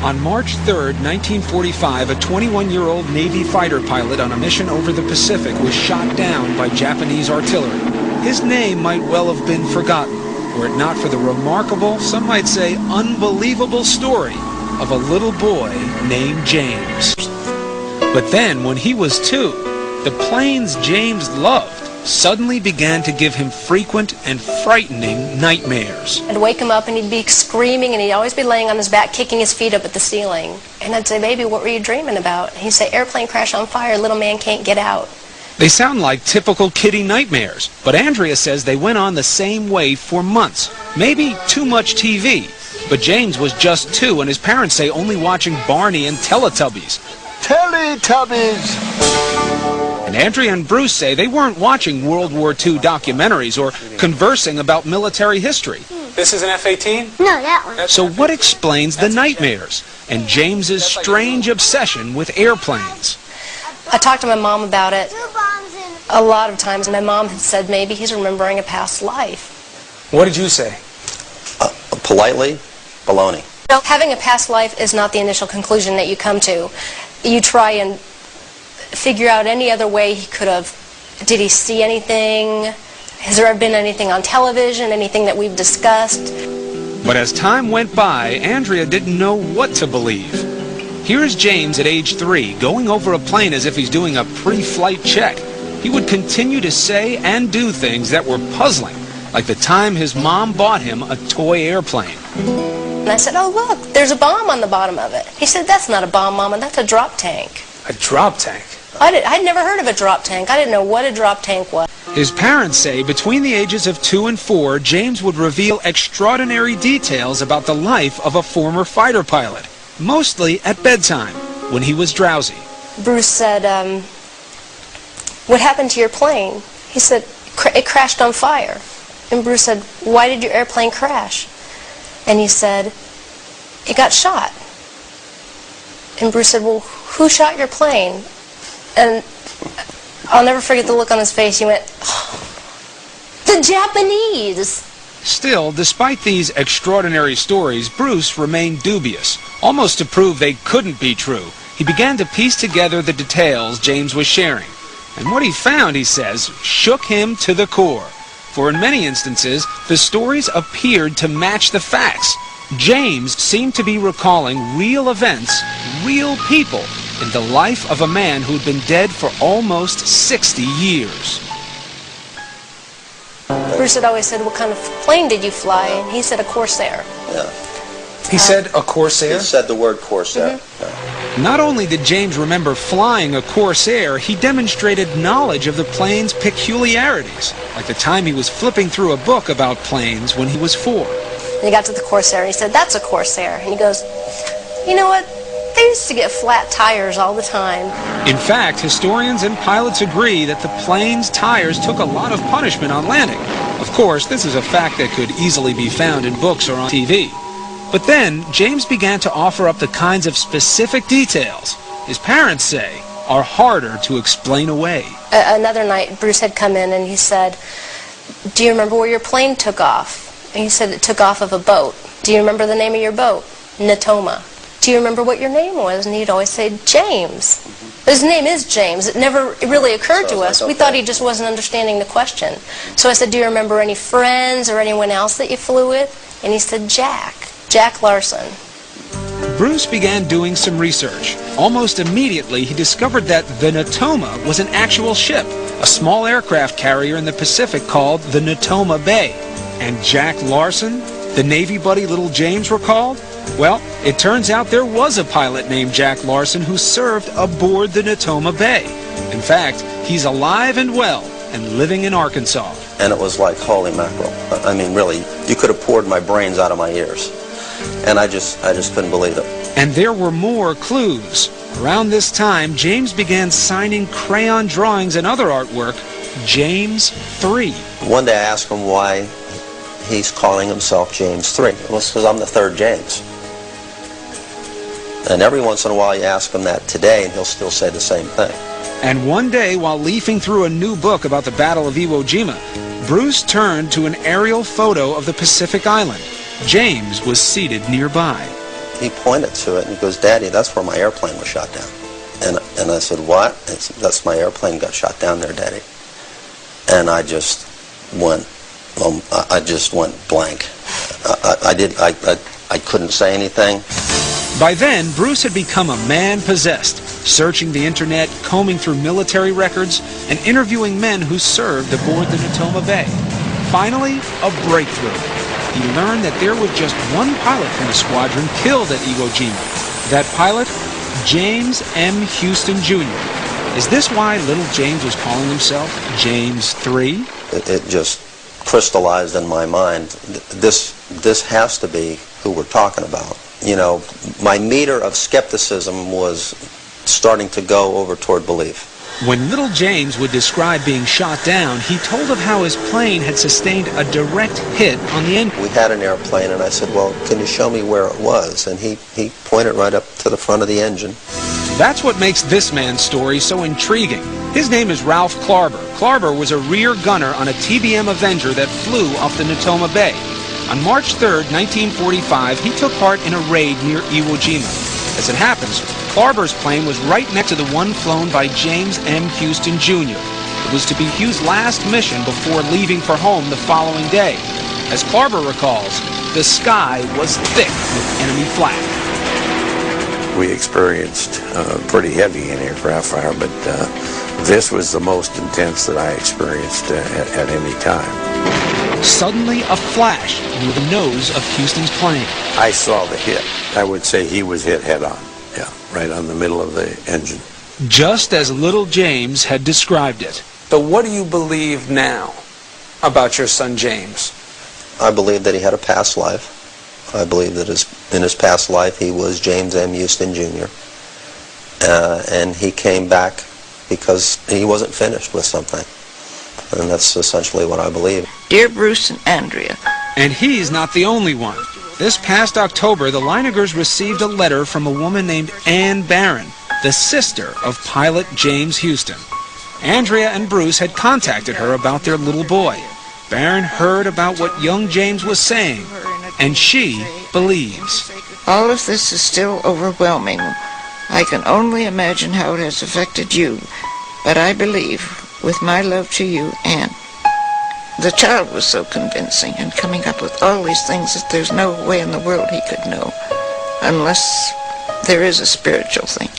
On March 3rd, 1945, a 21-year-old Navy fighter pilot on a mission over the Pacific was shot down by Japanese artillery. His name might well have been forgotten, were it not for the remarkable, some might say unbelievable story of a little boy named James. But then, when he was 2, the planes James loved suddenly began to give him frequent and frightening nightmares. I'd wake him up and he'd be screaming and he'd always be laying on his back kicking his feet up at the ceiling. And I'd say, "Baby, what were you dreaming about?" And he'd say, "Airplane crash on fire, little man can't get out." They sound like typical kiddie nightmares, but Andrea says they went on the same way for months. Maybe too much TV. But James was just 2 and his parents say only watching Barney and Teletubbies. Teletubbies! And Andrea and Bruce say they weren't watching World War II documentaries or conversing about military history. This is an F-18? No, that one. So what explains the nightmares and James's strange obsession with airplanes? I talked to my mom about it a lot of times. My mom had said maybe he's remembering a past life. What did you say? Politely, baloney. No, having a past life is not the initial conclusion that you come to. You try and figure out any other way he could have. Did he see anything? Has there been anything on television, anything that we've discussed? But as time went by, Andrea didn't know what to believe. Here's James at age 3, going over a plane as if he's doing a pre-flight check. He would continue to say and do things that were puzzling, like the time his mom bought him a toy airplane. And I said, "Oh, look, there's a bomb on the bottom of it." He said, "That's not a bomb, Mama, that's a drop tank." A drop tank? I'd never heard of a drop tank. I didn't know what a drop tank was. His parents say between the ages of 2 and 4, James would reveal extraordinary details about the life of a former fighter pilot, mostly at bedtime, when he was drowsy. Bruce said, "What happened to your plane?" He said, "It crashed on fire." And Bruce said, "Why did your airplane crash?" And he said, "It got shot." And Bruce said, "Well, who shot your plane?" And I'll never forget the look on his face. He went, "Oh, the Japanese!" Still, despite these extraordinary stories, Bruce remained dubious. Almost to prove they couldn't be true, he began to piece together the details James was sharing. And what he found, he says, shook him to the core. For in many instances, the stories appeared to match the facts. James seemed to be recalling real events, real people, in the life of a man who'd been dead for almost 60 years. Bruce had always said, "What kind of plane did you fly?" And he said, "A Corsair." Yeah. He said a Corsair? He said the word Corsair. Not only did James remember flying a Corsair, he demonstrated knowledge of the plane's peculiarities, like the time he was flipping through a book about planes when he was 4. And he got to the Corsair and he said, "That's a Corsair." And he goes, "You know what? They used to get flat tires all the time." In fact, historians and pilots agree that the plane's tires took a lot of punishment on landing. Of course, this is a fact that could easily be found in books or on TV. But then, James began to offer up the kinds of specific details his parents say are harder to explain away. Another night, Bruce had come in and he said, "Do you remember where your plane took off?" And he said, "It took off of a boat." "Do you remember the name of your boat?" "Natoma." "Do you remember what your name was?" And he'd always say, "James." His name is James. It never really occurred to us. We thought he just wasn't understanding the question. So I said, "Do you remember any friends or anyone else that you flew with?" And he said, Jack Larson. Bruce began doing some research. Almost immediately, he discovered that the Natoma was an actual ship, a small aircraft carrier in the Pacific called the Natoma Bay. And Jack Larson, the Navy buddy little James recalled? Well, it turns out there was a pilot named Jack Larson who served aboard the Natoma Bay. In fact, he's alive and well and living in Arkansas. And it was like, holy mackerel. I mean, really, you could have poured my brains out of my ears. And I just couldn't believe it. And there were more clues. Around this time, James began signing crayon drawings and other artwork, James 3. One day I asked him why he's calling himself James 3. It was because I'm the 3rd James. And every once in a while you ask him that today and he'll still say the same thing. And one day, while leafing through a new book about the Battle of Iwo Jima, Bruce turned to an aerial photo of the Pacific Island. James was seated nearby. he pointed to it and he goes, "Daddy, that's where my airplane was shot down." And I said, "What?" And he said, "That's my airplane got shot down there, Daddy." And I just went blank. I couldn't say anything. By then, Bruce had become a man possessed, searching the internet, combing through military records, and interviewing men who served aboard the Natoma Bay. Finally, a breakthrough. He learned that there was just one pilot from the squadron killed at Iwo Jima. That pilot, James M. Houston Jr. Is this why little James was calling himself James III? It just crystallized in my mind. This has to be who we're talking about. You know, my meter of skepticism was starting to go over toward belief. When little James would describe being shot down, he told of how his plane had sustained a direct hit on the engine. We had an airplane, and I said, "Well, can you show me where it was?" And he pointed right up to the front of the engine. That's what makes this man's story so intriguing. His name is Ralph Clarber. Clarber was a rear gunner on a TBM Avenger that flew off the Natoma Bay. On March 3rd, 1945, he took part in a raid near Iwo Jima. As it happens, Clarber's plane was right next to the one flown by James M. Houston Jr. It was to be Hugh's last mission before leaving for home the following day. As Clarber recalls, the sky was thick with enemy flak. We experienced pretty heavy anti-aircraft fire, but this was the most intense that I experienced at any time. Suddenly, a flash near the nose of Houston's plane. I saw the hit. I would say he was hit head-on, yeah, right on the middle of the engine. Just as little James had described it. So what do you believe now about your son James? I believe that he had a past life. I believe that in his past life he was James M. Houston Jr. And he came back because he wasn't finished with something. And that's essentially what I believe. Dear Bruce and Andrea. And he's not the only one. This past October, the Leinegers received a letter from a woman named Ann Barron, the sister of pilot James Houston. Andrea and Bruce had contacted her about their little boy. Barron heard about what young James was saying, and she believes. All of this is still overwhelming. I can only imagine how it has affected you, but I believe, with my love to you, Anne. The child was so convincing and coming up with all these things that there's no way in the world he could know, unless there is a spiritual thing.